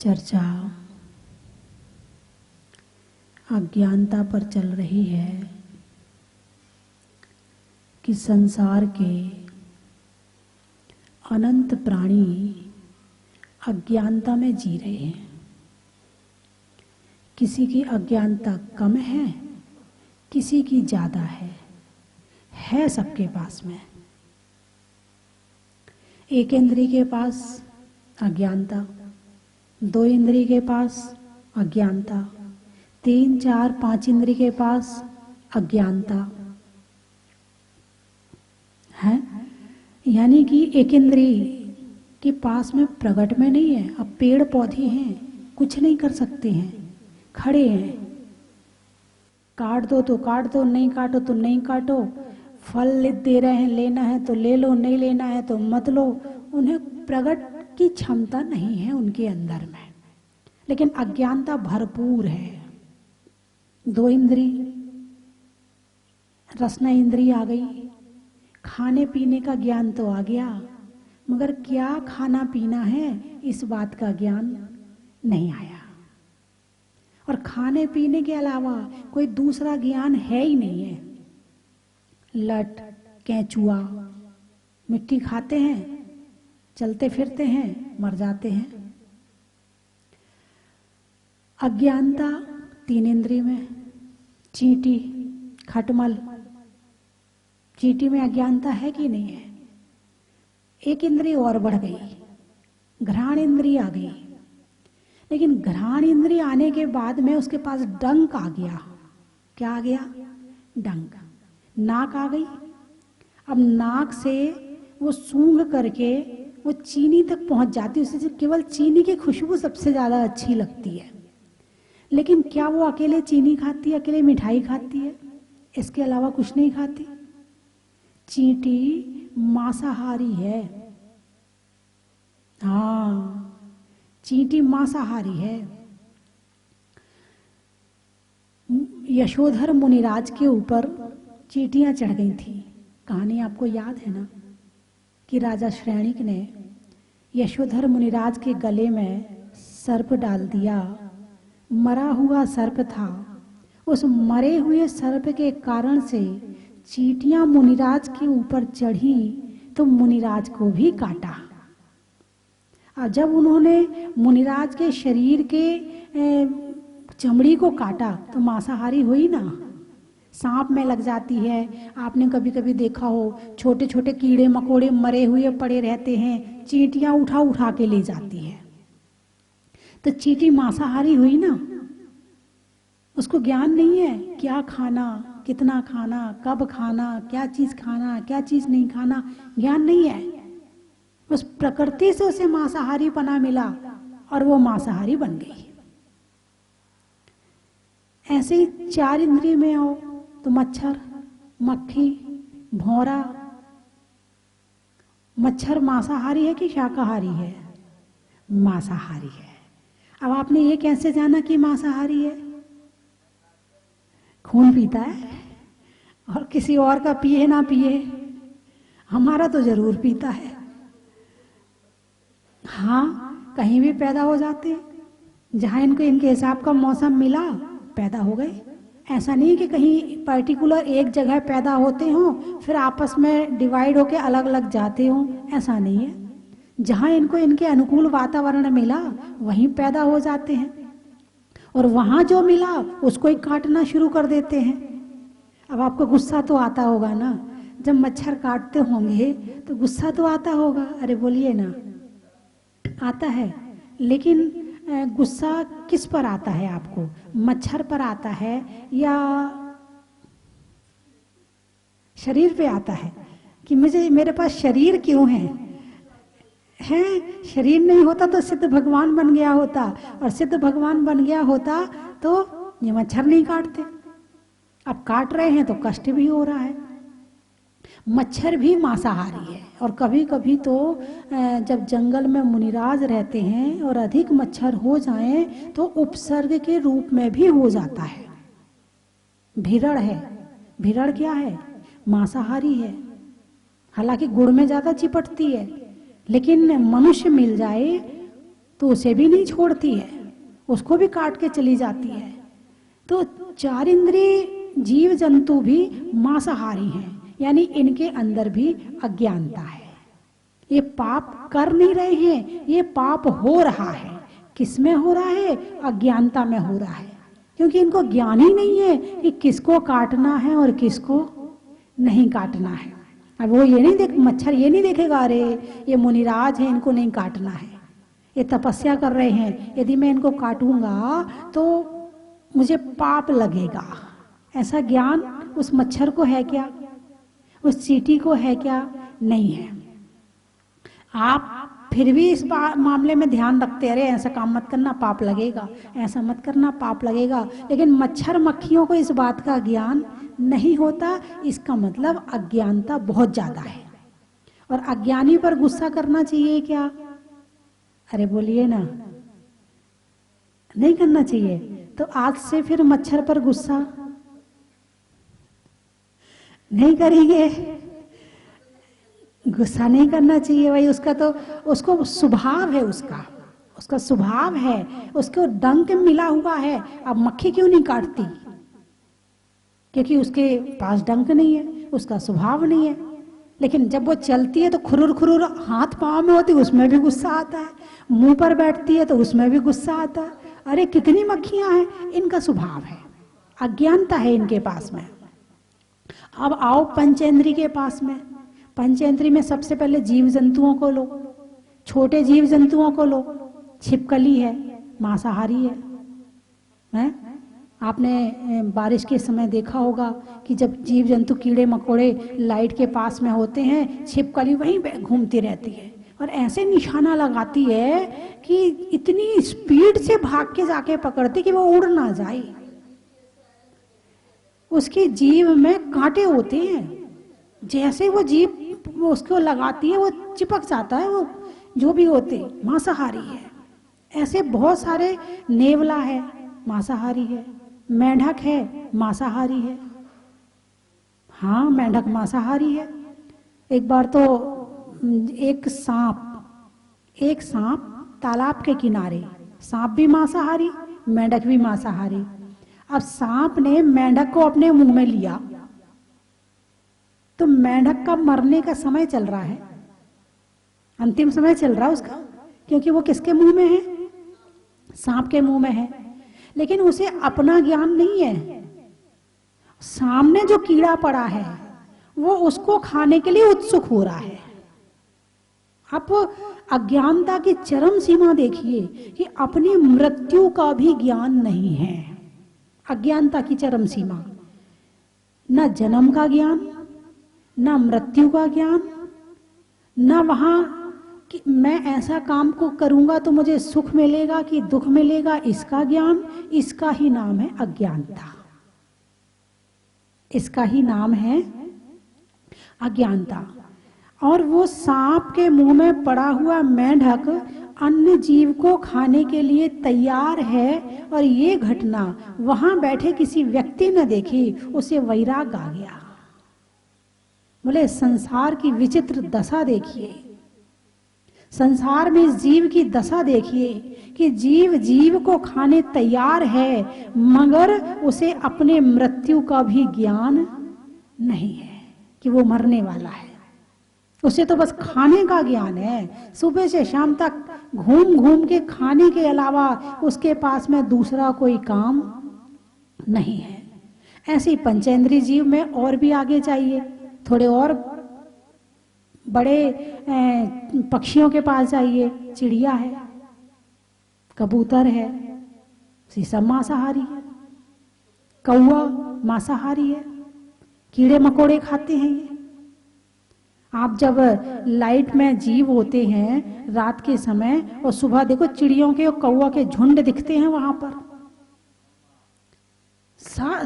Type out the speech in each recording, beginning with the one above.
चर्चा अज्ञानता पर चल रही है कि संसार के अनंत प्राणी अज्ञानता में जी रहे हैं। किसी की अज्ञानता कम है, किसी की ज़्यादा है सबके पास में। एक इंद्री के पास अज्ञानता, दो इंद्री के पास अज्ञानता, 3, 4, 5 इंद्री के पास अज्ञानता है। यानी कि एक इंद्री के पास में प्रकट में नहीं है। अब पेड़ पौधे हैं, कुछ नहीं कर सकते हैं, खड़े हैं। काट दो तो काट दो, नहीं काटो तो नहीं काटो। फल दे रहे हैं, लेना है तो ले लो, नहीं लेना है तो मत लो। उन्हें प्रकट की क्षमता नहीं है उनके अंदर में, लेकिन अज्ञानता भरपूर है। 2 इंद्री, रसना इंद्री आ गई, खाने पीने का ज्ञान तो आ गया, मगर क्या खाना पीना है इस बात का ज्ञान नहीं आया। और खाने पीने के अलावा कोई दूसरा ज्ञान है ही नहीं है। लट, केंचुआ, मिट्टी खाते हैं, चलते फिरते हैं, मर जाते हैं। अज्ञानता 3 इंद्रिय में। चींटी, खटमल, चींटी में अज्ञानता है कि नहीं है? एक इंद्रिय और बढ़ गई, घ्राण इंद्रिय आ गई। लेकिन घ्राण इंद्रिय आने के बाद में उसके पास डंक आ गया। क्या आ गया? डंक। नाक आ गई। अब नाक से वो सूंघ करके वो चीनी तक पहुंच जाती है। उसे केवल चीनी की खुशबू सबसे ज्यादा अच्छी लगती है। लेकिन क्या वो अकेले चीनी खाती है, अकेले मिठाई खाती है? इसके अलावा कुछ नहीं खाती। चींटी मांसाहारी है। हाँ, चींटी मांसाहारी है। यशोधर मुनिराज के ऊपर चींटियां चढ़ गई थी। कहानी आपको याद है ना, कि राजा श्रेणिक ने यशोधर मुनिराज के गले में सर्प डाल दिया। मरा हुआ सर्प था। उस मरे हुए सर्प के कारण से चींटियां मुनिराज के ऊपर चढ़ी तो मुनिराज को भी काटा। और जब उन्होंने मुनिराज के शरीर के चमड़ी को काटा तो मांसाहारी हुई ना। सांप में लग जाती है। आपने कभी कभी देखा हो, छोटे छोटे कीड़े मकोड़े मरे हुए पड़े रहते हैं, चींटियां उठा उठा के ले जाती है। तो चींटी मांसाहारी हुई ना। उसको ज्ञान नहीं है क्या खाना, कितना खाना, कब खाना, क्या चीज खाना, क्या चीज नहीं खाना, ज्ञान नहीं है। उस प्रकृति से उसे मांसाहारी पना मिला और वो मांसाहारी बन गई। ऐसे ही 4 इंद्रिय में आओ तो मच्छर, मक्खी, भौरा। मच्छर मांसाहारी है कि शाकाहारी है? मांसाहारी है। अब आपने ये कैसे जाना कि मांसाहारी है? खून पीता है, और किसी और का पिए ना पिए, हमारा तो जरूर पीता है। हाँ, कहीं भी पैदा हो जाते हैं, जहां इनको इनके हिसाब का मौसम मिला पैदा हो गए। ऐसा नहीं कि कहीं पर्टिकुलर एक जगह पैदा होते हों फिर आपस में डिवाइड होके अलग अलग जाते हों, ऐसा नहीं है। जहां इनको इनके अनुकूल वातावरण मिला वहीं पैदा हो जाते हैं, और वहां जो मिला उसको ही काटना शुरू कर देते हैं। अब आपको गुस्सा तो आता होगा ना, जब मच्छर काटते होंगे तो गुस्सा तो आता होगा। अरे बोलिए ना, आता है। लेकिन गुस्सा किस पर आता है आपको? मच्छर पर आता है या शरीर पे आता है? कि मेरे पास शरीर क्यों है? शरीर नहीं होता तो सिद्ध भगवान बन गया होता, और सिद्ध भगवान बन गया होता तो ये मच्छर नहीं काटते। अब काट रहे हैं तो कष्ट भी हो रहा है। मच्छर भी मांसाहारी है। और कभी कभी तो जब जंगल में मुनिराज रहते हैं और अधिक मच्छर हो जाएं तो उपसर्ग के रूप में भी हो जाता है। भिरड़ है। भिरड़ क्या है? मांसाहारी है। हालांकि गुड़ में ज्यादा चिपटती है, लेकिन मनुष्य मिल जाए तो उसे भी नहीं छोड़ती है, उसको भी काट के चली जाती है। तो चार इंद्रिय जीव जंतु भी मांसाहारी हैं, यानी इनके अंदर भी अज्ञानता है। ये पाप कर नहीं रहे हैं, ये पाप हो रहा है। किस में हो रहा है? अज्ञानता में हो रहा है, क्योंकि इनको ज्ञान ही नहीं है कि किसको काटना है और किसको नहीं काटना है। अब वो ये नहीं देख, मच्छर ये नहीं देखेगा अरे ये मुनिराज है, इनको नहीं काटना है, ये तपस्या कर रहे हैं, यदि मैं इनको काटूंगा तो मुझे पाप लगेगा। ऐसा ज्ञान उस मच्छर को है क्या? उस चींटी को है क्या? नहीं है। आप फिर भी इस मामले में ध्यान रखते, अरे ऐसा काम मत करना पाप लगेगा, ऐसा मत करना पाप लगेगा, लेकिन मच्छर मक्खियों को इस बात का ज्ञान नहीं होता। इसका मतलब अज्ञानता बहुत ज्यादा है। और अज्ञानी पर गुस्सा करना चाहिए क्या? अरे बोलिए ना, नहीं करना चाहिए। तो आज से फिर मच्छर पर गुस्सा नहीं करेंगे, गुस्सा नहीं करना चाहिए भाई। उसका तो उसको स्वभाव है, उसका स्वभाव है, उसको डंक मिला हुआ है। अब मक्खी क्यों नहीं काटती? क्योंकि उसके पास डंक नहीं है, उसका स्वभाव नहीं है। लेकिन जब वो चलती है तो खुरुर खुरुर हाथ पांव में होती है, उसमें भी गुस्सा आता है। मुंह पर बैठती है तो उसमें भी गुस्सा आता है। अरे कितनी मक्खियां हैं, इनका स्वभाव है, अज्ञानता है इनके पास में। अब आओ पंचेंद्री के पास में। पंचेंद्री में सबसे पहले जीव जंतुओं को लो, छोटे जीव जंतुओं को लो। छिपकली है, मांसाहारी है? आपने बारिश के समय देखा होगा कि जब जीव जंतु कीड़े मकोड़े लाइट के पास में होते हैं, छिपकली वहीं पे घूमती रहती है और ऐसे निशाना लगाती है कि इतनी स्पीड से भाग के जाके पकड़ती कि वो उड़ ना जाए। उसकी जीभ में कांटे होते हैं, जैसे वो जीभ उसको लगाती है वो चिपक जाता है। वो जो भी होते मांसाहारी है। ऐसे बहुत सारे, नेवला है मांसाहारी है, मेंढक है मांसाहारी है। हाँ, मेंढक मांसाहारी है। एक बार तो एक सांप तालाब के किनारे, सांप भी मांसाहारी, मेंढक भी मांसाहारी। अब सांप ने मेंढक को अपने मुंह में लिया तो मेंढक का मरने का समय चल रहा है, अंतिम समय चल रहा है उसका, क्योंकि वो किसके मुंह में है? सांप के मुंह में है। लेकिन उसे अपना ज्ञान नहीं है, सामने जो कीड़ा पड़ा है वो उसको खाने के लिए उत्सुक हो रहा है। आप अज्ञानता की चरम सीमा देखिए कि अपनी मृत्यु का भी ज्ञान नहीं है। अज्ञानता की चरम सीमा, न जन्म का ज्ञान, न मृत्यु का ज्ञान, न वहां कि मैं ऐसा काम को करूंगा तो मुझे सुख मिलेगा कि दुख मिलेगा, इसका ज्ञान। इसका ही नाम है अज्ञानता, इसका ही नाम है अज्ञानता। और वो सांप के मुंह में पड़ा हुआ मेंढक अन्य जीव को खाने के लिए तैयार है, और ये घटना वहां बैठे किसी व्यक्ति ने देखी, उसे वैराग आ गया। बोले संसार की विचित्र दशा देखिए, संसार में इस जीव की दशा देखिए कि जीव जीव को खाने तैयार है, मगर उसे अपने मृत्यु का भी ज्ञान नहीं है कि वो मरने वाला है। उसे तो बस खाने का ज्ञान है, सुबह से शाम तक घूम घूम के खाने के अलावा उसके पास में दूसरा कोई काम नहीं है। ऐसे पंचेंद्रिय जीव में और भी आगे चाहिए, थोड़े और बड़े पक्षियों के पास जाइए। चिड़िया है, कबूतर है, सब मांसाहारी है। कौवा मांसाहारी है, कीड़े मकोड़े खाते हैं ये। आप जब लाइट में जीव होते हैं रात के समय और सुबह देखो चिड़ियों के और कौवा के झुंड दिखते हैं वहां पर।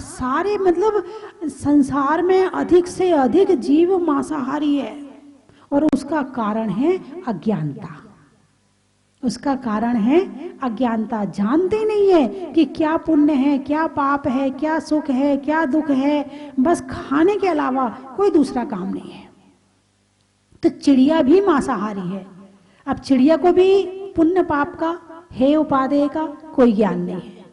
सारे मतलब संसार में अधिक से अधिक जीव मांसाहारी है, और उसका कारण है अज्ञानता। उसका कारण है अज्ञानता। जानते नहीं है कि क्या पुण्य है, क्या पाप है, क्या सुख है, क्या दुख है, बस खाने के अलावा कोई दूसरा काम नहीं है। तो चिड़िया भी मांसाहारी है। अब चिड़िया को भी पुण्य पाप का, हे उपादेय का कोई ज्ञान नहीं है।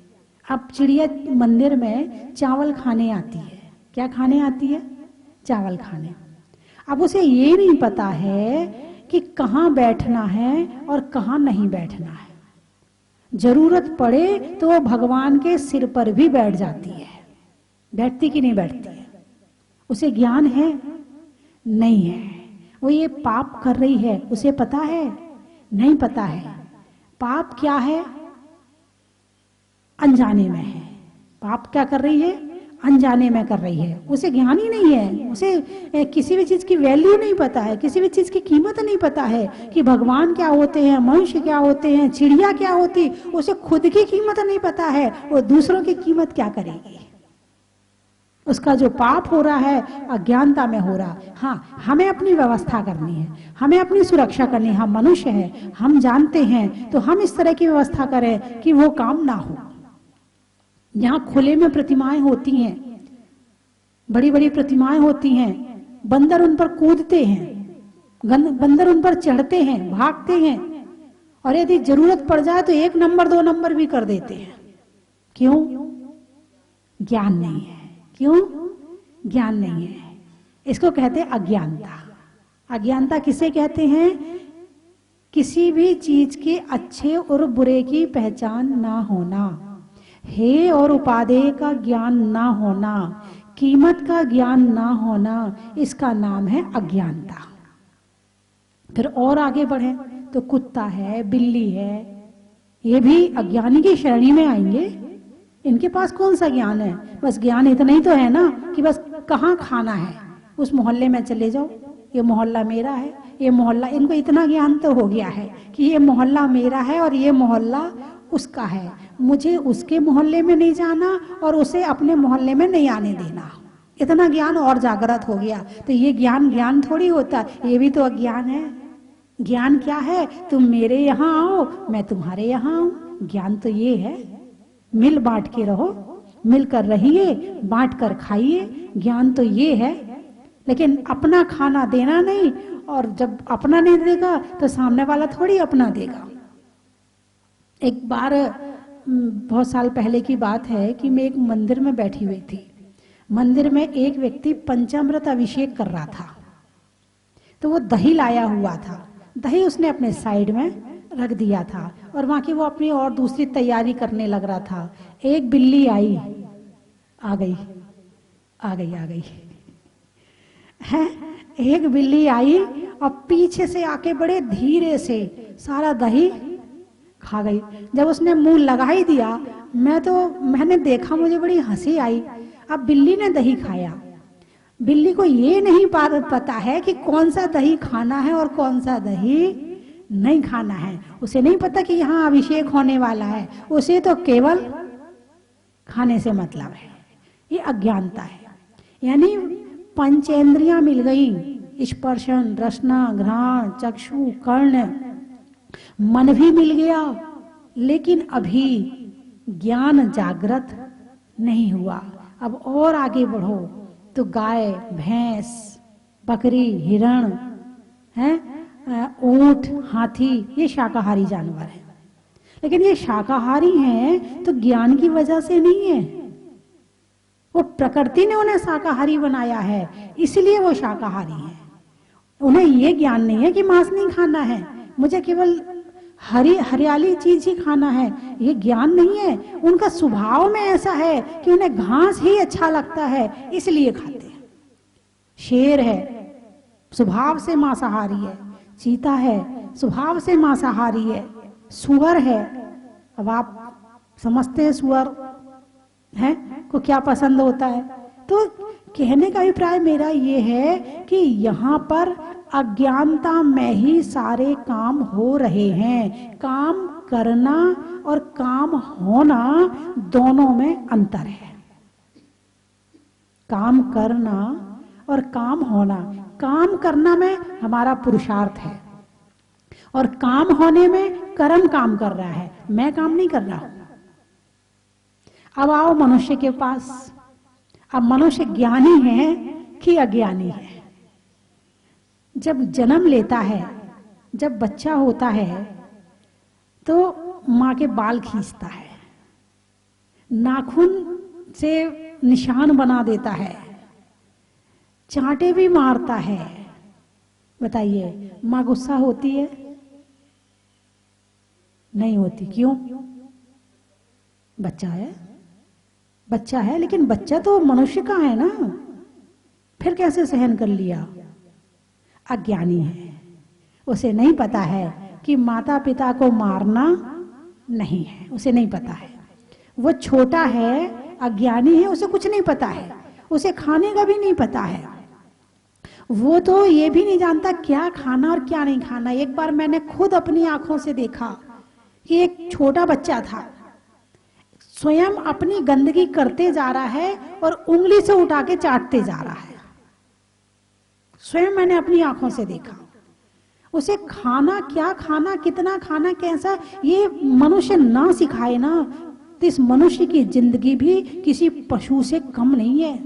अब चिड़िया मंदिर में चावल खाने आती है। क्या खाने आती है? चावल खाने। अब उसे ये नहीं पता है कि कहाँ बैठना है और कहाँ नहीं बैठना है। जरूरत पड़े तो वो भगवान के सिर पर भी बैठ जाती है। बैठती कि नहीं बैठती है? उसे ज्ञान है? नहीं है। वो ये पाप कर रही है, उसे पता है? नहीं पता है। पाप क्या है? अनजाने में है। पाप क्या कर रही है? अनजाने में कर रही है। उसे ज्ञान ही नहीं है। उसे किसी भी चीज की वैल्यू नहीं पता है, किसी भी चीज की कीमत नहीं पता है कि भगवान क्या होते हैं, मनुष्य क्या होते हैं, चिड़िया क्या होती। उसे खुद की कीमत नहीं पता है, वो दूसरों की कीमत क्या करेगी। उसका जो पाप हो रहा है अज्ञानता में हो रहा। हाँ, हमें अपनी व्यवस्था करनी है, हमें अपनी सुरक्षा करनी है। हम मनुष्य हैं, हम जानते हैं, तो हम इस तरह की व्यवस्था करें कि वो काम ना हो। जहाँ खुले में प्रतिमाएं होती हैं, बड़ी बड़ी प्रतिमाएं होती हैं, बंदर उन पर कूदते हैं, बंदर उन पर चढ़ते हैं, भागते हैं, और यदि जरूरत पड़ जाए तो 1 नंबर 2 नंबर भी कर देते हैं। क्यों? ज्ञान नहीं है। क्यों? ज्ञान नहीं है। इसको कहते हैं अज्ञानता। अज्ञानता किसे कहते हैं? किसी भी चीज के अच्छे और बुरे की पहचान ना होना, हे और उपादेय का ज्ञान ना होना, कीमत का ज्ञान ना होना, इसका नाम है अज्ञानता। फिर और आगे बढ़े तो कुत्ता है, बिल्ली है, ये भी अज्ञानी की श्रेणी में आएंगे। इनके पास कौन सा ज्ञान है? बस ज्ञान इतना ही तो है ना कि बस कहाँ खाना है, उस मोहल्ले में चले जाओ, ये मोहल्ला मेरा है, ये मोहल्ला। इनको इतना ज्ञान तो हो गया है कि ये मोहल्ला मेरा है और ये मोहल्ला उसका है, मुझे उसके मोहल्ले में नहीं जाना और उसे अपने मोहल्ले में नहीं आने देना। इतना ज्ञान और जागृत हो गया। तो ये ज्ञान ज्ञान थोड़ी होता, ये भी तो अज्ञान है। ज्ञान क्या है? तुम मेरे यहाँ आओ, मैं तुम्हारे यहाँ आऊं। ज्ञान तो ये है, मिल बांट के रहो, मिलकर रहिए, बांट कर खाइए। ज्ञान तो ये है। लेकिन अपना खाना देना नहीं, और जब अपना नहीं देगा तो सामने वाला थोड़ी अपना देगा। एक बार बहुत साल पहले की बात है कि मैं एक मंदिर में बैठी हुई थी। मंदिर में एक व्यक्ति पंचामृत अभिषेक कर रहा था, तो वो दही लाया हुआ था। दही उसने अपने साइड में रख दिया था और वहां की वो अपनी और दूसरी तैयारी करने लग रहा था। एक बिल्ली आई, आ गई है। एक बिल्ली आई और पीछे से आके बड़े धीरे से सारा दही खा गई। जब उसने मुंह लगा ही दिया, मैंने देखा, मुझे बड़ी हंसी आई। अब बिल्ली ने दही खाया। बिल्ली को ये नहीं पता है कि कौन सा दही खाना है और कौन सा दही नहीं खाना है। उसे नहीं पता कि यहाँ अभिषेक होने वाला है, उसे तो केवल खाने से मतलब है। ये अज्ञानता है। यानी पंचेंद्रियां मिल गई, स्पर्शन, रसना, घ्राण, चक्षु, कर्ण, मन भी मिल गया, लेकिन अभी ज्ञान जागृत नहीं हुआ। अब और आगे बढ़ो तो गाय, भैंस, बकरी, हिरण है, ऊंट, हाथी, ये शाकाहारी जानवर हैं। लेकिन ये शाकाहारी हैं तो ज्ञान की वजह से नहीं है, वो प्रकृति ने उन्हें शाकाहारी बनाया है, इसलिए वो शाकाहारी हैं। उन्हें ये ज्ञान नहीं है कि मांस नहीं खाना है, मुझे केवल हरियाली चीज ही खाना है, ये ज्ञान नहीं है। उनका स्वभाव में ऐसा है कि उन्हें घास ही अच्छा लगता है, इसलिए खाते हैं। शेर है, स्वभाव से मांसाहारी है। चीता है, स्वभाव से मांसाहारी है। सुअर है, अब आप समझते हैं सुअर है को क्या पसंद होता है। तो कहने का अभिप्राय मेरा ये है कि यहाँ पर अज्ञानता में ही सारे काम हो रहे हैं। काम करना और काम होना दोनों में अंतर है। काम करना और काम होना, काम करना में हमारा पुरुषार्थ है और काम होने में कर्म काम कर रहा है, मैं काम नहीं कर रहा हूं। अब आओ मनुष्य के पास। अब मनुष्य ज्ञानी है कि अज्ञानी है? जब जन्म लेता है, जब बच्चा होता है, तो माँ के बाल खींचता है, नाखून से निशान बना देता है, चांटे भी मारता है। बताइए माँ गुस्सा होती है? नहीं होती। क्यों? बच्चा है, बच्चा है, लेकिन बच्चा तो मनुष्य का है ना, फिर कैसे सहन कर लिया? अज्ञानी है, उसे नहीं पता है कि माता पिता को मारना नहीं है, उसे नहीं पता है। वो छोटा है, अज्ञानी है, उसे कुछ नहीं पता है, उसे खाने का भी नहीं पता है। वो तो ये भी नहीं जानता क्या खाना और क्या नहीं खाना। एक बार मैंने खुद अपनी आंखों से देखा कि एक छोटा बच्चा था, स्वयं अपनी गंदगी करते जा रहा है और उंगली से उठा के चाटते जा रहा है। स्वयं मैंने अपनी आंखों से देखा। उसे खाना, क्या खाना, कितना खाना, कैसा, ये मनुष्य ना सिखाए ना, तो इस मनुष्य की जिंदगी भी किसी पशु से कम नहीं है।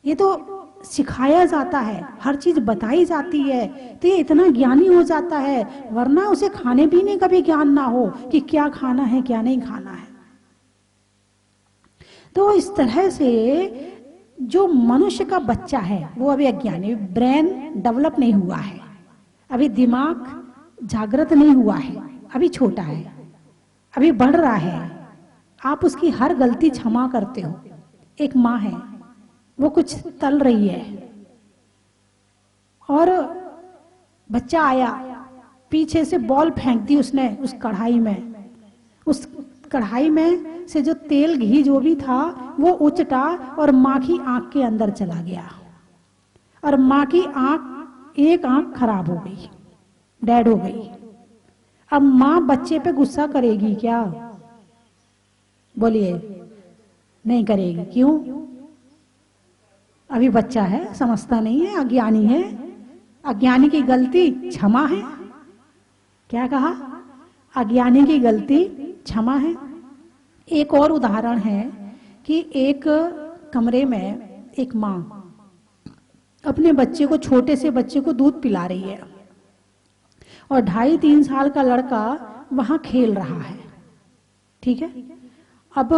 ये तो सिखाया जाता है, हर चीज बताई जाती है, तो ये इतना ज्ञानी हो जाता है। वरना उसे खाने पीने का भी ज्ञान ना हो कि क्या खाना है क्या नहीं खाना है। तो इस तरह से जो मनुष्य का बच्चा है वो अभी अज्ञानी, ब्रेन डेवलप नहीं हुआ है, अभी दिमाग जागृत नहीं हुआ है, अभी छोटा है, अभी बढ़ रहा है। आप उसकी हर गलती क्षमा करते हो। एक माँ है, वो कुछ तल रही है और बच्चा आया, पीछे से बॉल फेंक दी उसने उस कढ़ाई में। उस कढ़ाई में से जो तेल घी जो भी था वो उचटा और माँ की आंख के अंदर चला गया और माँ की आंख, एक आंख खराब हो गई, डेड हो गई। अब माँ बच्चे पे गुस्सा करेगी क्या? बोलिए, नहीं करेगी। क्यों? अभी बच्चा है, समझता नहीं है, अज्ञानी है। अज्ञानी की गलती क्षमा है। क्या कहा? अज्ञानी की गलती क्षमा है। एक और उदाहरण है कि एक कमरे में एक माँ अपने बच्चे को, छोटे से बच्चे को दूध पिला रही है और 2.5-3 साल का लड़का वहां खेल रहा है। ठीक है, अब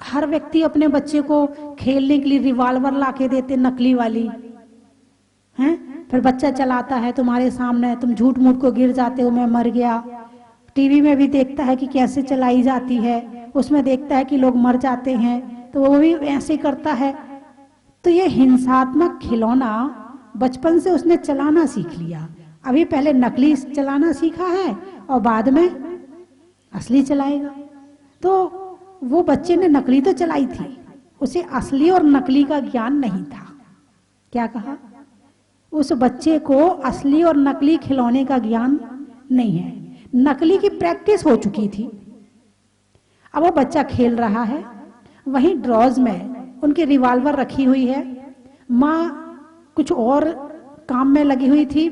हर व्यक्ति अपने बच्चे को खेलने के लिए रिवॉल्वर लाके देते, नकली वाली हैं। फिर बच्चा चलाता है तुम्हारे सामने, तुम झूठ मूठ को गिर जाते हो, मैं मर गया। टीवी में भी देखता है कि कैसे चलाई जाती है, उसमें देखता है कि लोग मर जाते हैं, तो वो भी ऐसे करता है। तो ये हिंसात्मक खिलौना बचपन से उसने चलाना सीख लिया। अभी पहले नकली चलाना सीखा है और बाद में असली चलाएगा। तो वो बच्चे ने नकली तो चलाई थी, उसे असली और नकली का ज्ञान नहीं था। क्या कहा? उस बच्चे को असली और नकली खिलौने का ज्ञान नहीं है, नकली की प्रैक्टिस हो चुकी थी। अब वो बच्चा खेल रहा है, वहीं ड्रॉज में उनकी रिवॉल्वर रखी हुई है। माँ कुछ और काम में लगी हुई थी,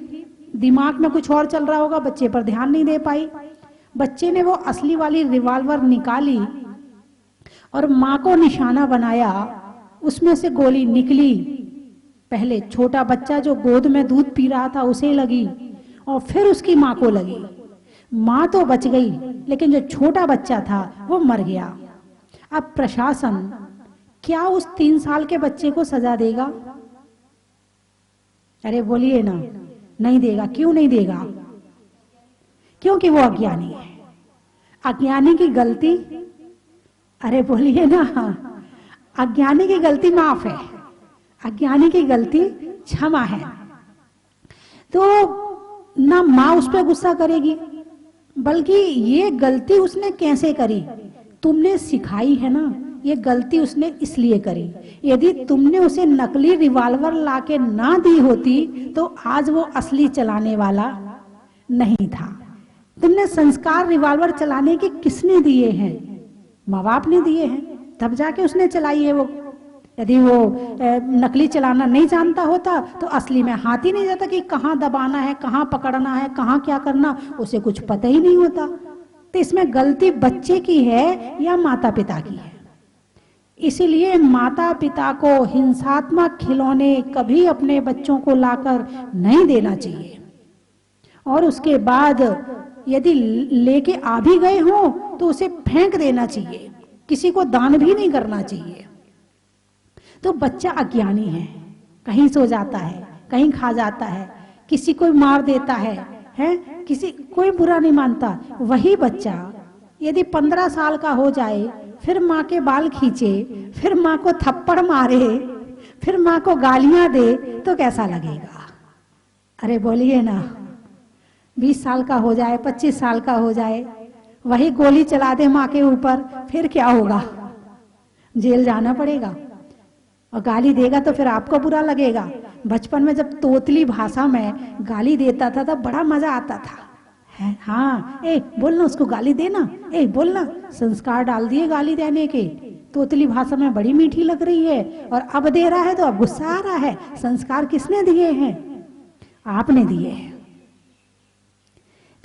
दिमाग में कुछ और चल रहा होगा, बच्चे पर ध्यान नहीं दे पाई। बच्चे ने वो असली वाली रिवॉल्वर निकाली और माँ को निशाना बनाया, उसमें से गोली निकली। पहले छोटा बच्चा जो गोद में दूध पी रहा था उसे लगी और फिर उसकी माँ को लगी। माँ तो बच गई, लेकिन जो छोटा बच्चा था वो मर गया। अब प्रशासन क्या उस 3 साल के बच्चे को सजा देगा? अरे बोलिए ना, नहीं देगा। क्यों नहीं देगा? क्योंकि वो अज्ञानी है। अज्ञानी की गलती, अरे बोलिए ना, अज्ञानी की गलती माफ है, अज्ञानी की गलती क्षमा है। तो ना माँ उस पर गुस्सा करेगी, बल्कि ये गलती उसने कैसे करी, तुमने सिखाई है ना, ये गलती उसने इसलिए करी। यदि तुमने उसे नकली रिवॉल्वर लाके ना दी होती तो आज वो असली चलाने वाला नहीं था। तुमने संस्कार रिवॉल्वर चलाने के किसने दिए हैं? माँ बाप ने दिए हैं, तब जाके उसने चलाई है वो। यदि वो नकली चलाना नहीं जानता होता तो असली में हाथ ही नहीं जाता कि कहाँ दबाना है, कहाँ पकड़ना है, कहाँ क्या करना, उसे कुछ पता ही नहीं होता। तो इसमें गलती बच्चे की है या माता पिता की है? इसीलिए माता पिता को हिंसात्मक खिलौने कभी अपने बच्चों को लाकर नहीं देना चाहिए। और उसके बाद यदि लेके आ भी गए हो तो उसे फेंक देना चाहिए, किसी को दान भी नहीं करना चाहिए। तो बच्चा अज्ञानी है, कहीं सो जाता है, कहीं खा जाता है, किसी को मार देता है, किसी कोई बुरा नहीं मानता। वही बच्चा यदि 15 साल का हो जाए, फिर माँ के बाल खींचे, फिर माँ को थप्पड़ मारे, फिर माँ को गालियां दे, तो कैसा लगेगा? अरे बोलिए ना। 20 साल का हो जाए, 25 साल का हो जाए, वही गोली चला दे माँ के ऊपर, फिर क्या होगा? जेल जाना पड़ेगा। और गाली देगा तो फिर आपको बुरा लगेगा। बचपन में जब तोतली भाषा में गाली देता था तब बड़ा मजा आता था, है? हाँ, ए बोलना, उसको गाली देना, ए बोलना। संस्कार डाल दिए गाली देने के। तोतली भाषा में बड़ी मीठी लग रही है और अब दे रहा है तो अब गुस्सा आ रहा है। संस्कार किसने दिए हैं? आपने दिए हैं।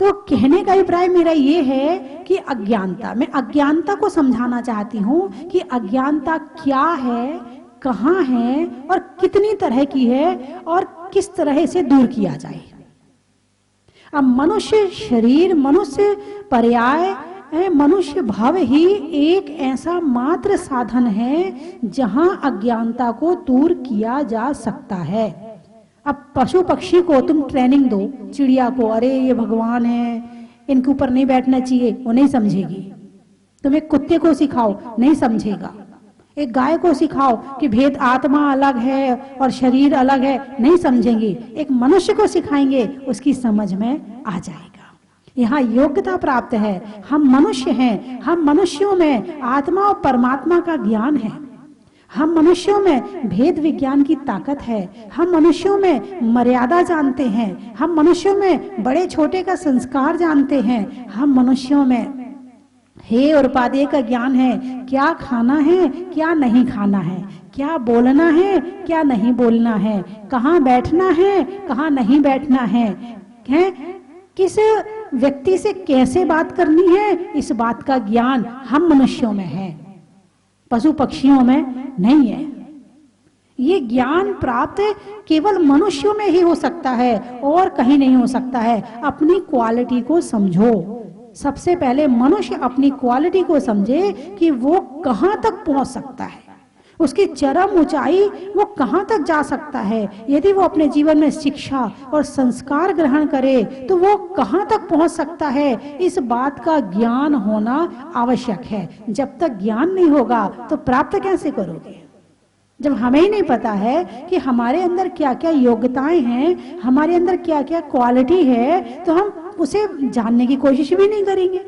तो कहने का अभिप्राय मेरा ये है कि अज्ञानता, मैं अज्ञानता को समझाना चाहती हूं कि अज्ञानता क्या है, कहाँ है और कितनी तरह की है और किस तरह से दूर किया जाए। अब मनुष्य शरीर, मनुष्य पर्याय, मनुष्य भाव ही एक ऐसा मात्र साधन है जहां अज्ञानता को दूर किया जा सकता है। अब पशु पक्षी को तुम ट्रेनिंग दो, चिड़िया को, अरे ये भगवान है, इनके ऊपर नहीं बैठना चाहिए, वो नहीं समझेगी। तुम एक कुत्ते को सिखाओ, नहीं समझेगा। एक गाय को सिखाओ कि भेद आत्मा अलग है और शरीर अलग है, नहीं समझेंगे। एक मनुष्य को सिखाएंगे, उसकी समझ में आ जाएगा। यहाँ योग्यता प्राप्त है, हम मनुष्य हैं, हम मनुष्यों में आत्मा और परमात्मा का ज्ञान है, हम मनुष्यों में भेद विज्ञान की ताकत है, हम मनुष्यों में मर्यादा जानते हैं, हम मनुष्यों में बड़े छोटे का संस्कार जानते हैं, हम मनुष्यों में हे और उपादेय का ज्ञान है, क्या खाना है, क्या नहीं खाना है, क्या बोलना है, क्या नहीं बोलना है, कहाँ बैठना है, कहाँ नहीं बैठना है, किस व्यक्ति से कैसे बात करनी है, इस बात का ज्ञान हम मनुष्यों में है, पशु पक्षियों में नहीं है। ये ज्ञान प्राप्त केवल मनुष्यों में ही हो सकता है और कहीं नहीं हो सकता है। अपनी क्वालिटी को समझो। सबसे पहले मनुष्य अपनी क्वालिटी को समझे कि वो कहां तक पहुंच सकता है, उसकी चरम ऊंचाई वो कहां तक जा सकता है। यदि वो अपने जीवन में शिक्षा और संस्कार ग्रहण करे तो वो कहां तक पहुंच सकता है, इस बात का ज्ञान होना आवश्यक है। जब तक ज्ञान नहीं होगा तो प्राप्त कैसे करोगे? जब हमें ही नहीं पता है कि हमारे अंदर क्या क्या योग्यताएं हैं, हमारे अंदर क्या क्या क्वालिटी है, तो हम उसे जानने की कोशिश भी नहीं करेंगे।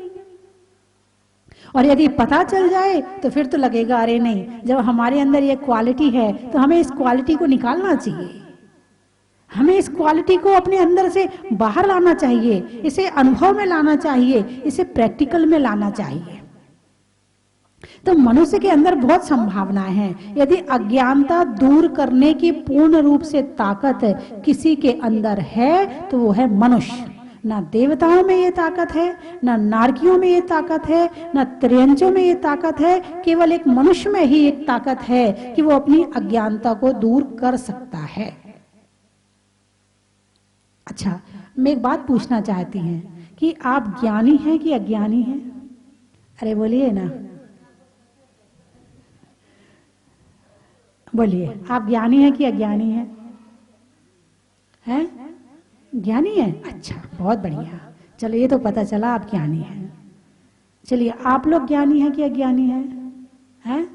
और यदि पता चल जाए तो फिर तो लगेगा अरे नहीं, जब हमारे अंदर ये क्वालिटी है तो हमें इस क्वालिटी को निकालना चाहिए, हमें इस क्वालिटी को अपने अंदर से बाहर लाना चाहिए, इसे अनुभव में लाना चाहिए, इसे प्रैक्टिकल में लाना चाहिए। तो मनुष्य के अंदर बहुत संभावनाएं हैं। यदि अज्ञानता दूर करने की पूर्ण रूप से ताकत किसी के अंदर है तो वो है मनुष्य। ना देवताओं में ये ताकत है, ना नारकियों में ये ताकत है, ना त्रियंचों में ये ताकत है, केवल एक मनुष्य में ही एक ताकत है कि वो अपनी अज्ञानता को दूर कर सकता है। अच्छा, मैं एक बात पूछना चाहती हूँ कि आप ज्ञानी हैं कि अज्ञानी हैं? अरे बोलिए ना, बोलिए, आप ज्ञानी हैं कि अज्ञानी हैं? हैं? ज्ञानी है? अच्छा, बहुत बढ़िया। चलो, ये तो पता चला आप ज्ञानी हैं। चलिए, आप लोग ज्ञानी हैं कि अज्ञानी हैं? हैं?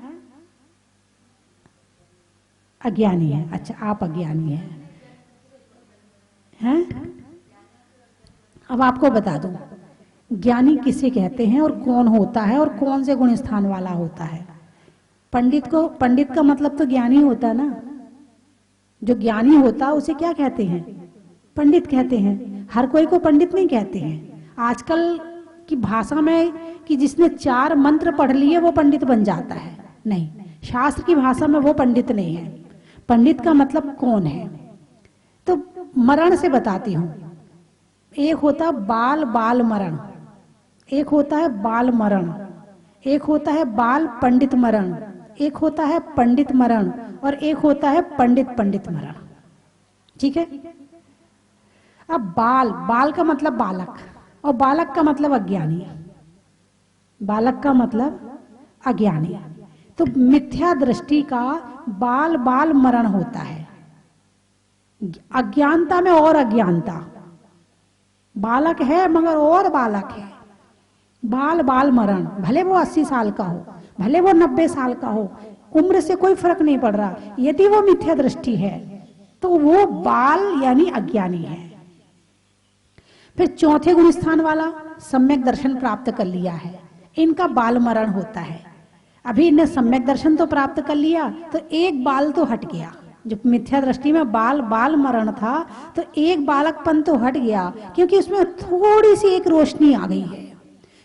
अज्ञानी है। अच्छा, आप अज्ञानी हैं। हैं? अब आपको बता दूं, ज्ञानी किसे कहते हैं और कौन होता है और कौन से गुण स्थान वाला होता है। पंडित का मतलब तो ज्ञानी होता है ना। जो ज्ञानी होता उसे क्या कहते हैं? पंडित कहते हैं। हर कोई को पंडित नहीं कहते हैं। आजकल की भाषा में कि जिसने 4 मंत्र पढ़ लिए वो पंडित बन जाता है, नहीं, शास्त्र की भाषा में वो पंडित नहीं है। पंडित का मतलब कौन है? तो मरण से बताती हूँ। एक होता बाल बाल मरण, एक होता है बाल मरण, एक होता है बाल पंडित मरण, एक होता है पंडित मरण और एक होता है पंडित पंडित मरण। ठीक है? अब बाल का मतलब बालक, और बालक का मतलब अज्ञानी, बालक का मतलब अज्ञानी। तो मिथ्या दृष्टि का बाल बाल मरण होता है, अज्ञानता में और अज्ञानता, बालक है मगर और बालक है, बाल बाल मरण। भले वो 80 साल का हो, भले वो 90 साल का हो, उम्र से कोई फर्क नहीं पड़ रहा। यदि वो मिथ्या दृष्टि है तो वो बाल यानी अज्ञानी है। फिर चौथे गुण स्थान वाला सम्यक दर्शन प्राप्त कर लिया है, इनका बाल मरण होता है। अभी इन्हें सम्यक दर्शन तो प्राप्त कर लिया तो एक बाल तो हट गया, जो मिथ्या दृष्टि में बाल बाल मरण था तो एक बालकपन तो हट गया, क्योंकि उसमें थोड़ी सी एक रोशनी आ गई है,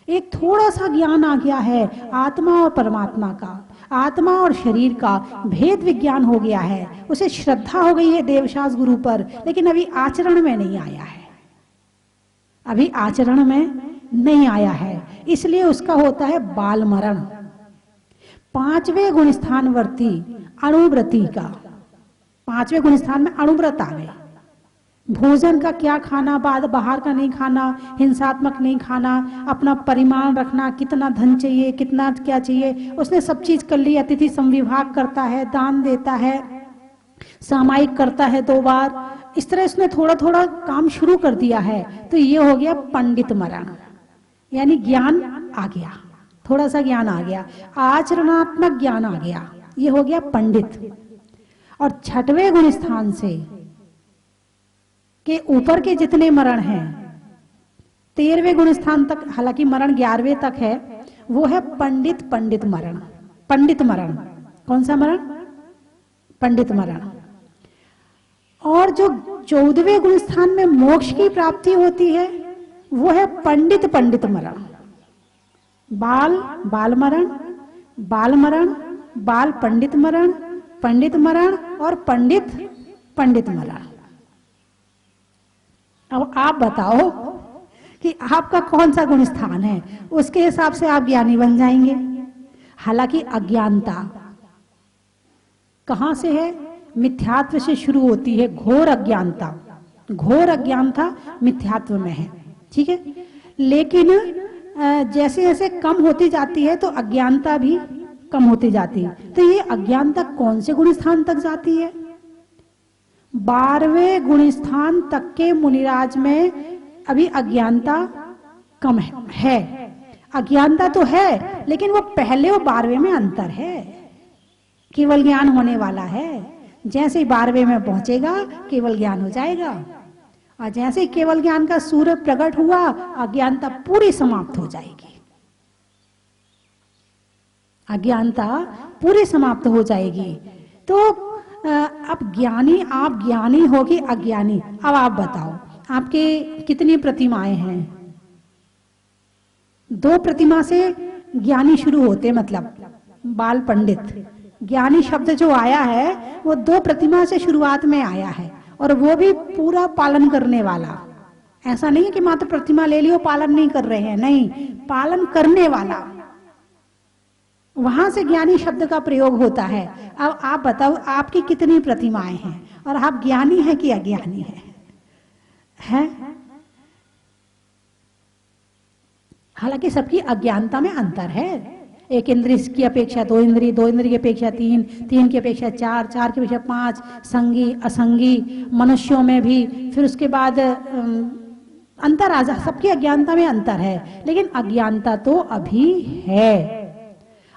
एक थोड़ा सा ज्ञान आ गया है आत्मा और परमात्मा का, आत्मा और शरीर का भेद विज्ञान हो गया है। उसे श्रद्धा हो गई है देवशास गुरु पर, लेकिन अभी आचरण में नहीं आया है, अभी आचरण में नहीं आया है, इसलिए उसका होता है बाल मरण। पांचवें गुण स्थान वर्ती अणुव्रती का, पांचवें गुण स्थान में अणुव्रत आ गए। भोजन का क्या खाना, बाद बाहर का नहीं खाना, हिंसात्मक नहीं खाना, अपना परिमाण रखना, कितना धन चाहिए, कितना क्या चाहिए, उसने सब चीज कर ली। अतिथि संविभाग करता है, दान देता है, सामायिक करता है 2 बार, इस तरह उसने थोड़ा थोड़ा काम शुरू कर दिया है। तो ये हो गया पंडित मरण, यानी ज्ञान आ गया, थोड़ा सा ज्ञान आ गया, आचरणात्मक ज्ञान आ गया, ये हो गया पंडित। और छठवें गुण स्थान से के ऊपर के जितने मरण हैं 13वें गुण स्थान तक, हालांकि मरण 11वें तक है, वो है पंडित पंडित मरण। पंडित मरण कौन सा मरण? पंडित मरण। और जो 14वें गुण स्थान में मोक्ष की प्राप्ति होती है वो है पंडित पंडित मरण। बाल बाल मरण, बाल मरण, बाल पंडित मरण, पंडित मरण और पंडित पंडित मरण। अब आप बताओ कि आपका कौन सा गुण स्थान है, उसके हिसाब से आप ज्ञानी बन जाएंगे। हालांकि अज्ञानता कहां से है? मिथ्यात्व से शुरू होती है, घोर अज्ञानता। घोर अज्ञानता मिथ्यात्व में है, ठीक है। लेकिन जैसे जैसे कम होती जाती है तो अज्ञानता भी कम होती जाती है। तो ये अज्ञानता कौन से गुण स्थान तक जाती है? 12वें गुण स्थान तक के मुनिराज में अभी अज्ञानता कम है। अज्ञानता तो है, लेकिन वो पहले और 12वें में अंतर है, केवल ज्ञान होने वाला है। जैसे ही 12वें में पहुंचेगा केवल ज्ञान हो जाएगा, और जैसे ही केवल ज्ञान का सूर्य प्रकट हुआ अज्ञानता पूरी समाप्त हो जाएगी, अज्ञानता पूरी समाप्त हो जाएगी। तो अब ज्ञानी, आप ज्ञानी हो कि अज्ञानी? अब आप बताओ आपके कितनी प्रतिमाएं हैं? 2 प्रतिमा से ज्ञानी शुरू होते, मतलब बाल पंडित। ज्ञानी शब्द जो आया है वो 2 प्रतिमा से शुरुआत में आया है, और वो भी पूरा पालन करने वाला। ऐसा नहीं है कि मात्र प्रतिमा ले लियो पालन नहीं कर रहे हैं, नहीं, पालन करने वाला, वहां से ज्ञानी शब्द का प्रयोग होता है। अब आप बताओ आपकी कितनी प्रतिमाएं हैं और आप ज्ञानी हैं कि अज्ञानी हैं? हालांकि सबकी अज्ञानता में अंतर है। एक इंद्रिय की अपेक्षा 2 इंद्रिय, 2 इंद्रिय की अपेक्षा 3, 3 की अपेक्षा 4, 4 की अपेक्षा 5, संगी असंगी, मनुष्यों में भी। फिर उसके बाद अंतर आ जा, सबकी अज्ञानता में अंतर है, लेकिन अज्ञानता तो अभी है।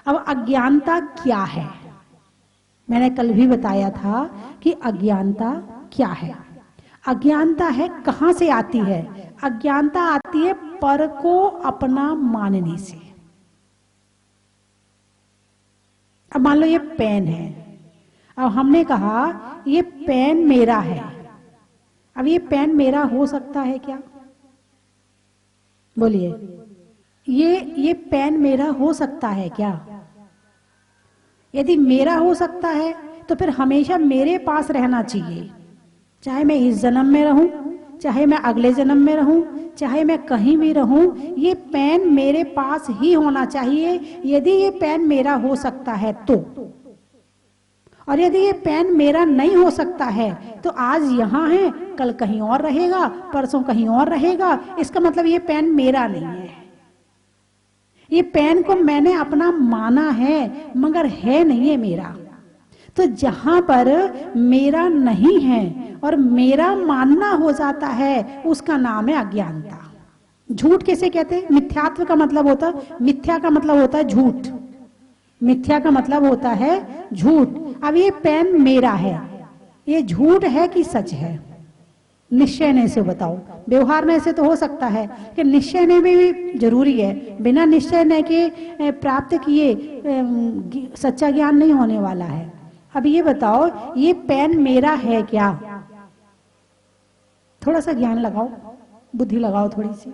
अब अज्ञानता क्या है? मैंने कल भी बताया था कि अज्ञानता क्या है। अज्ञानता है, कहां से आती है? अज्ञानता आती है पर को अपना मानने से। अब मान लो ये पेन है, अब हमने कहा ये पेन मेरा है। अब ये पेन मेरा हो सकता है क्या? बोलिए, ये पेन मेरा हो सकता है क्या? यदि मेरा हो सकता है तो फिर हमेशा मेरे पास रहना चाहिए, चाहे मैं इस जन्म में रहूं, चाहे मैं अगले जन्म में रहूं, चाहे मैं कहीं भी रहूं, ये पेन मेरे पास ही होना चाहिए। यदि ये पेन मेरा हो सकता है तो, और यदि ये पेन मेरा नहीं हो सकता है तो आज यहाँ है, कल कहीं और रहेगा, परसों कहीं और रहेगा, इसका मतलब ये पेन मेरा नहीं है। ये पेन को मैंने अपना माना है मगर है नहीं है मेरा। तो जहां पर मेरा नहीं है और मेरा मानना हो जाता है उसका नाम है अज्ञानता। झूठ कैसे कहते हैं? मिथ्यात्व का मतलब होता है, मिथ्या का मतलब होता है झूठ, मिथ्या का मतलब होता है झूठ। अब ये पेन मेरा है, ये झूठ है कि सच है? निश्चय नहीं से बताओ। व्यवहार में से तो हो सकता है कि निश्चय नहीं भी जरूरी है, बिना निश्चय नहीं के प्राप्त किए सच्चा ज्ञान नहीं होने वाला है। अब ये बताओ, ये पेन मेरा है क्या? थोड़ा सा ज्ञान लगाओ, बुद्धि लगाओ थोड़ी सी।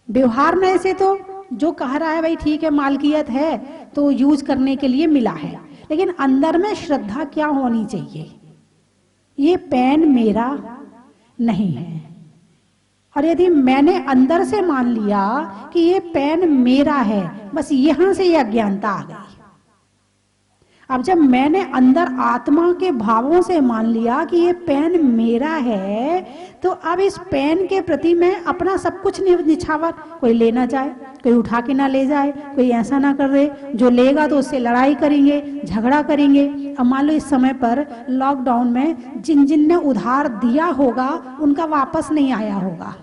व्यवहार में से तो जो कह रहा है भाई ठीक है, मालकियत है तो यूज करने के लिए मिला है, लेकिन अंदर में श्रद्धा क्या होनी चाहिए? ये पेन मेरा नहीं है। और यदि मैंने अंदर से मान लिया कि ये पेन मेरा है, बस यहां से ये अज्ञानता आ गई। अब जब मैंने अंदर आत्मा के भावों से मान लिया कि ये पेन मेरा है, तो अब इस पेन के प्रति मैं अपना सब कुछ निछावर, कोई लेना चाहे, कोई उठा के ना ले जाए, कोई ऐसा ना कर दे, जो लेगा तो उससे लड़ाई करेंगे, झगड़ा करेंगे। अब मान लो इस समय पर लॉकडाउन में जिन जिन ने उधार दिया होगा उनका वापस नहीं आया होगा।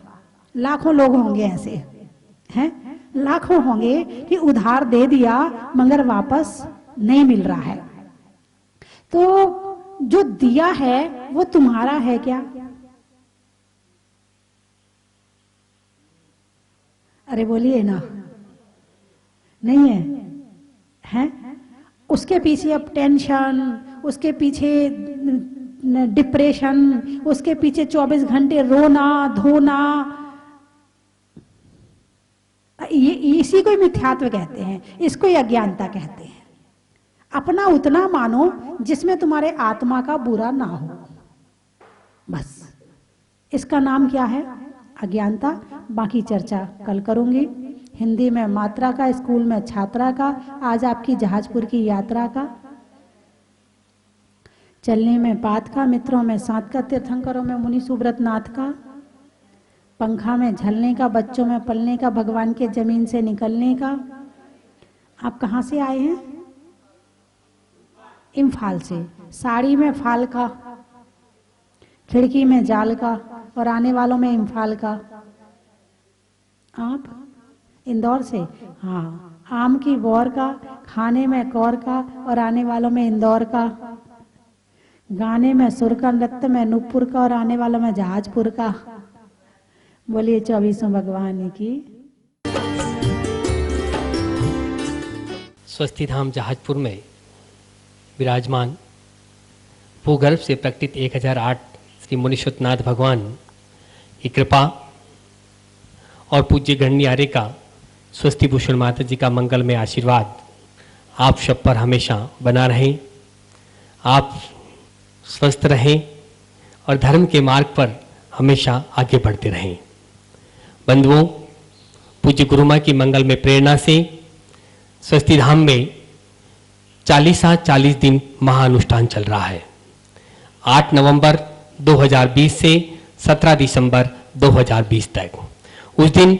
लाखों लोग होंगे ऐसे, हैं, लाखों होंगे कि उधार दे दिया मगर वापस नहीं मिल रहा है। तो जो दिया है वो तुम्हारा है क्या? अरे बोलिए ना, नहीं है, हैं? उसके पीछे अब टेंशन, उसके पीछे डिप्रेशन, उसके पीछे 24 घंटे रोना धोना, ये इसी को मिथ्यात्व कहते हैं, इसको ही अज्ञानता कहते हैं। अपना उतना मानो जिसमें तुम्हारे आत्मा का बुरा ना हो, बस इसका नाम क्या है? अज्ञानता। बाकी चर्चा कल करूंगी। हिंदी में मात्रा का, स्कूल में छात्रा का, आज आपकी जहाजपुर की यात्रा का, चलने में पात का, मित्रों में सात का, तीर्थंकरों में मुनि सुब्रत नाथ का, पंखा में झलने का, बच्चों में पलने का, भगवान के जमीन से निकलने का। आप कहाँ से आए हैं? इम्फाल से। साड़ी में फाल का, खिड़की में जाल का, और आने वालों में इम्फाल का। आप इंदौर से? हाँ, आम की बोर का, खाने में कौर का, और आने वालों में इंदौर का। गाने में सुर का, नृत्य में नूपुर का, और आने वालों में जहाजपुर का। बोलिए 24वें भगवान की। स्वस्ति धाम जहाजपुर में विराजमान भूगर्भ से प्रकटित 1008 श्री मुनीश्वरनाथ भगवान की कृपा और पूज्य गणनी आर्य का स्वस्ति भूषण माता जी का मंगल में आशीर्वाद आप सब पर हमेशा बना रहे। आप स्वस्थ रहें और धर्म के मार्ग पर हमेशा आगे बढ़ते रहें। बंधुओं, पूज्य गुरु माँ की मंगल में प्रेरणा से स्वस्ति धाम में 40 दिन महाअनुष्ठान चल रहा है। 8 नवंबर 2020 से 17 दिसंबर 2020 तक। उस दिन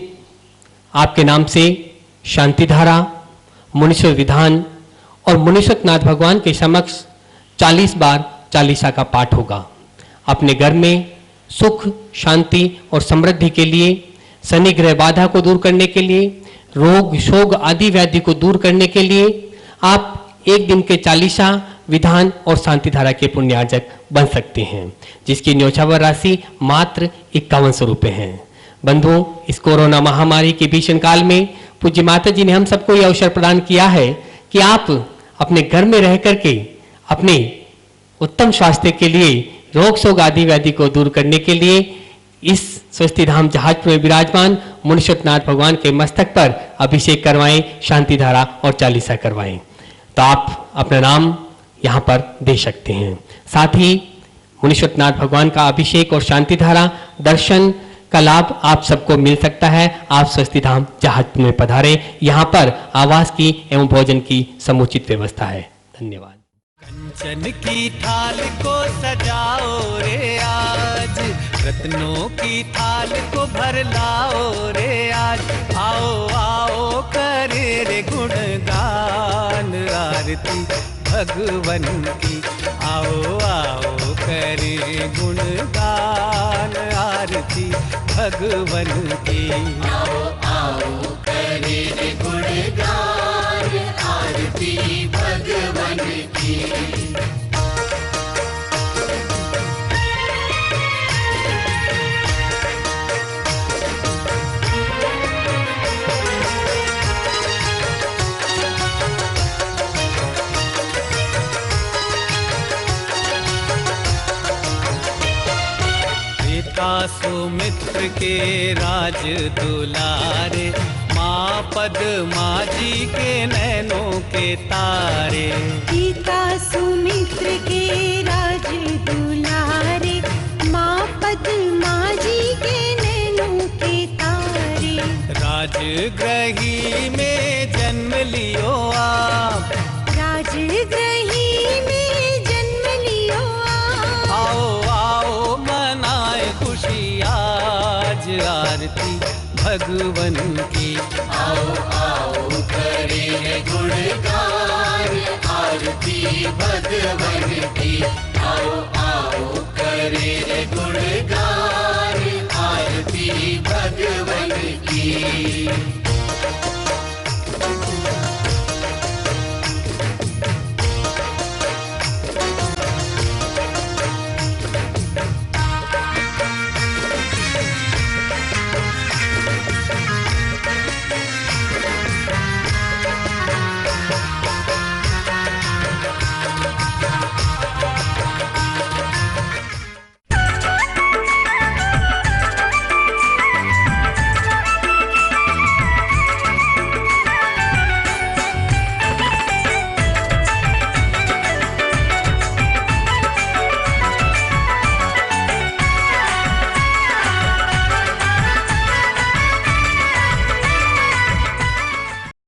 आपके नाम से शांति धारा, मुनीश्वर विधान और मुनीश्वरनाथ भगवान के समक्ष 40 बार चालीसा का पाठ होगा। अपने घर में सुख, शांति और समृद्धि के लिए, शनि ग्रह बाधा को दूर करने के लिए, रोग शोग आदि व्याधि को दूर करने के लिए आप एक दिन के चालीसा, विधान और शांति धारा के पुण्यार्जक बन सकते हैं, जिसकी न्योछावर राशि मात्र 5100 रुपये है। बंधुओं, इस कोरोना महामारी के भीषण काल में पूज्य माता जी ने हम सबको यह अवसर प्रदान किया है कि आप अपने घर में रह करके अपने उत्तम स्वास्थ्य के लिए, रोग शोग आदि व्याधि को दूर करने के लिए इस स्वस्ति धाम जहाजपुर में विराजमान मुनीश्वरनाथ भगवान के मस्तक पर अभिषेक करवाएं, शांति धारा और चालीसा करवाएं। तो आप अपना नाम यहाँ पर दे सकते हैं। साथ ही मुनीश्वरनाथ भगवान का अभिषेक और शांति धारा दर्शन का लाभ आप सबको मिल सकता है। आप स्वस्ति धाम जहाजपुर में पधारें। यहाँ पर आवास की एवं भोजन की समुचित व्यवस्था है। धन्यवाद। कंचन की थाल को सजाओ रे आज, रत्नों की थाल को भर लाओ रे आज। आओ आओ करे रे गुणगान आरती भगवन की। आओ आओ करे गुणगान आरती भगवन की। आओ आओ करे रे गुणगान आरती भगवन की। सुमित्र के राज दुलारे, माँ पद्मा जी के नैनों के तारे। पिता सुमित्र के राज दुलारे, माँ पद्मा जी के नैनों के तारे। राजगृही में जन्म लियो आप, राजगृही में जन्म लियो आप। आओ आओ मनाए खुशी आज आरती भगवन की। आओ आओ करे रे गुणगान आरती भगवन की। आओ